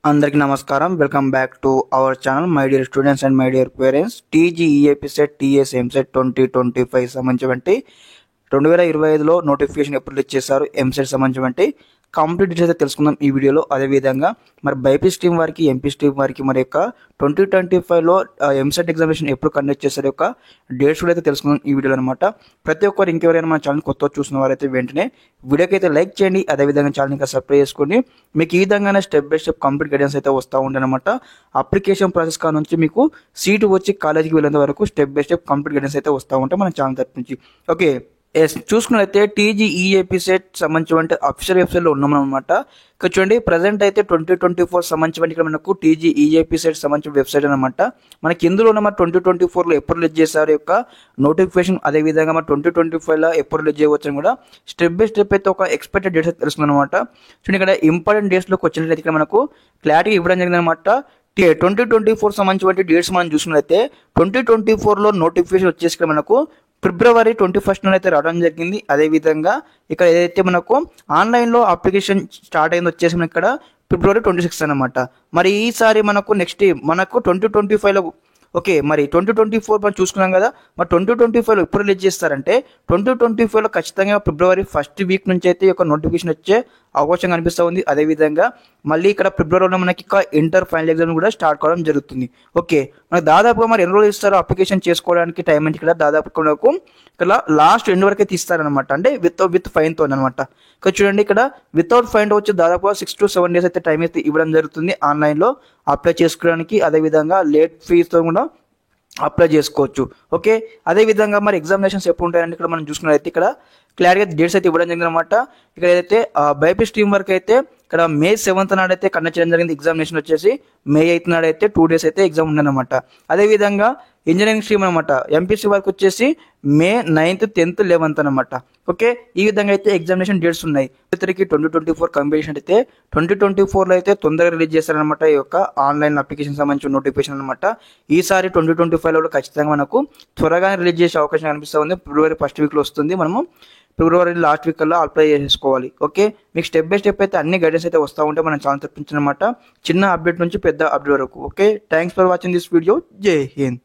అందరికీ నమస్కారం. Welcome back to our channel. My dear students and my dear parents, TGEAP CET TS EAMCET 2025 సంబంధించి 2025లో notification ఎప్పుడు release చేశారు, ఎంసెట్ సంబంధించి కంప్లీట్ డీటెయిల్స్ అయితే తెలుసుకుందాం ఈ వీడియోలో. అదేవిధంగా మరి బైపీ స్ట్రీమ్ వారికి, ఎంపీ స్ట్రీమ్ వారికి మరి యొక్క 2025లో ఎంసెట్ ఎగ్జామినేషన్ ఎప్పుడు కండక్ట్ చేశారు యొక్క డేట్స్ కూడా అయితే తెలుసుకుందాం ఈ వీడియోలో అనమాట. ప్రతి ఒక్కరు ఇంకెవరైనా మన ఛానల్ కొత్త చూసిన వారైతే వెంటనే వీడియోకి అయితే లైక్ చేయండి. అదేవిధంగా ఛానల్ ఇంకా సబ్స్క్రైబ్ చేసుకోండి. మీకు ఈ విధంగానే step by step complete guidance అయితే వస్తూ ఉండనమాట. అప్లికేషన్ ప్రాసెస్ కా నుంచి మీకు సీటు వచ్చి కాలేజీకి వెళ్ళేంత వరకు step by step complete guidance అయితే వస్తూ ఉంటాయి మన ఛానల్ తరపు నుంచి. ఓకే, చూసుకున్నట్లయితే టీజీఈఏపీ సెట్ సంబంధించి అఫీషియల్ వెబ్సైట్లో ఉన్నాం అనమాట. ఇక్కడ చూడండి, ప్రజెంట్ అయితే 2024 సంబంధించి ఇక్కడ మనకు టీజీఈఏపీ సెట్ సంబంధించిన వెబ్సైట్ అనమాట. మనకి ఇందులో ఉన్న 2024లో ఎప్పుడు రిలీజ్ చేశారు యొక్క నోటిఫికేషన్, అదేవిధంగా మన 2025లో ఎప్పుడు రిలీజ్ చేయవచ్చు అని కూడా స్టెప్ బై స్టెప్ అయితే ఒక ఎక్స్పెక్టెడ్ డేట్స్ తెలుస్తుంది అనమాట. చూడండి, ఇక్కడ ఇంపార్టెంట్ డేట్స్లోకి వచ్చినట్లయితే ఇక్కడ మనకు క్లారిటీ ఇవ్వడం జరిగింది అనమాట. 2024 సంబంధించిన డేట్స్ మనం చూసినట్లయితే 2024లో నోటిఫికేషన్ వచ్చేసి ఇక్కడ మనకు February 21 అయితే రావడం జరిగింది. అదేవిధంగా ఇక్కడ ఏదైతే మనకు ఆన్లైన్లో అప్లికేషన్ స్టార్ట్ అయింది వచ్చేసి మనకి ఇక్కడ February 26 అనమాట. మరి ఈసారి మనకు నెక్స్ట్ మనకు 2025లో ఓకే, మరి 2024 మనం చూసుకున్నాం కదా. మరి 2025లో ఎప్పుడు రిలీజ్ చేస్తారంటే 2025లో ఖచ్చితంగా February 1st వీక్ నుంచి అయితే ఒక నోటిఫికేషన్ వచ్చే అవకాశం కనిపిస్తూ ఉంది. అదేవిధంగా మళ్ళీ ఇక్కడ ఫిబ్రవరిలో మనకి ఇంటర్ ఫైనల్ ఎగ్జామ్ కూడా స్టార్ట్ కావడం జరుగుతుంది. ఓకే, మనకు దాదాపుగా మరి ఎన్ని రోజులు ఇస్తారో అప్లికేషన్ చేసుకోవడానికి టైం అంటే ఇక్కడ దాదాపు మనకు ఇక్కడ లాస్ట్ ఎండ్ వరకు అయితే ఇస్తారనమాట. అంటే విత్ ఫైన్తో అనమాట. ఇక్కడ చూడండి, ఇక్కడ వితౌట్ ఫైన్ వచ్చి దాదాపుగా 6 to 7 days అయితే టైం అయితే ఇవ్వడం జరుగుతుంది ఆన్లైన్లో అప్లై చేసుకోవడానికి. అదేవిధంగా లేట్ ఫీజుతో కూడా అప్లై చేసుకోవచ్చు. ఓకే, అదేవిధంగా మరి ఎగ్జామినేషన్స్ ఎప్పుడు ఉంటాయంటే ఇక్కడ మనం చూసుకున్నట్లయితే ఇక్కడ క్లియర్గా డేట్స్ అయితే ఇవ్వడం జరిగింది అనమాట. ఇక్కడ ఏదైతే బైపీ స్ట్రీమ్ వరకు అయితే ఇక్కడ May 7th నాడైతే కండక్ట్ చేయడం జరిగింది. ఎగ్జామినేషన్ వచ్చేసి May 8th నాడైతే 2 days అయితే ఎగ్జామ్ ఉందన్నమాట. అదేవిధంగా ఇంజనీరింగ్ స్ట్రీమ్ అనమాట ఎంపీసీ వరకు వచ్చేసి May 9th, 10th, 11th అనమాట. ఓకే, ఈ విధంగా అయితే ఎగ్జామినేషన్ డేట్స్ ఉన్నాయి. 2024 కంపిటీషన్ అయితే 2024లో అయితే తొందరగా రిలీజ్ చేస్తారనమాట ఈ యొక్క ఆన్లైన్ అప్లికేషన్ సంబంధించిన నోటిఫికేషన్ అనమాట. ఈసారి 2025లో ఖచ్చితంగా మనకు త్వరగానే రిలీజ్ చేసే అవకాశం కనిపిస్తుంది. February 1st వీక్లో వస్తుంది. మనము February లాస్ట్ వీక్ కల్లా అప్లై చేసుకోవాలి. ఓకే, మీకు స్టెప్ బై స్టెప్ అయితే అన్ని గైడెన్స్ అయితే వస్తూ ఉంటే మన ఛానల్ తప్పించనమాట. చిన్న అప్డేట్ నుంచి పెద్ద అప్డేట్ వరకు. Okay, thanks for watching this video. జై హింద్.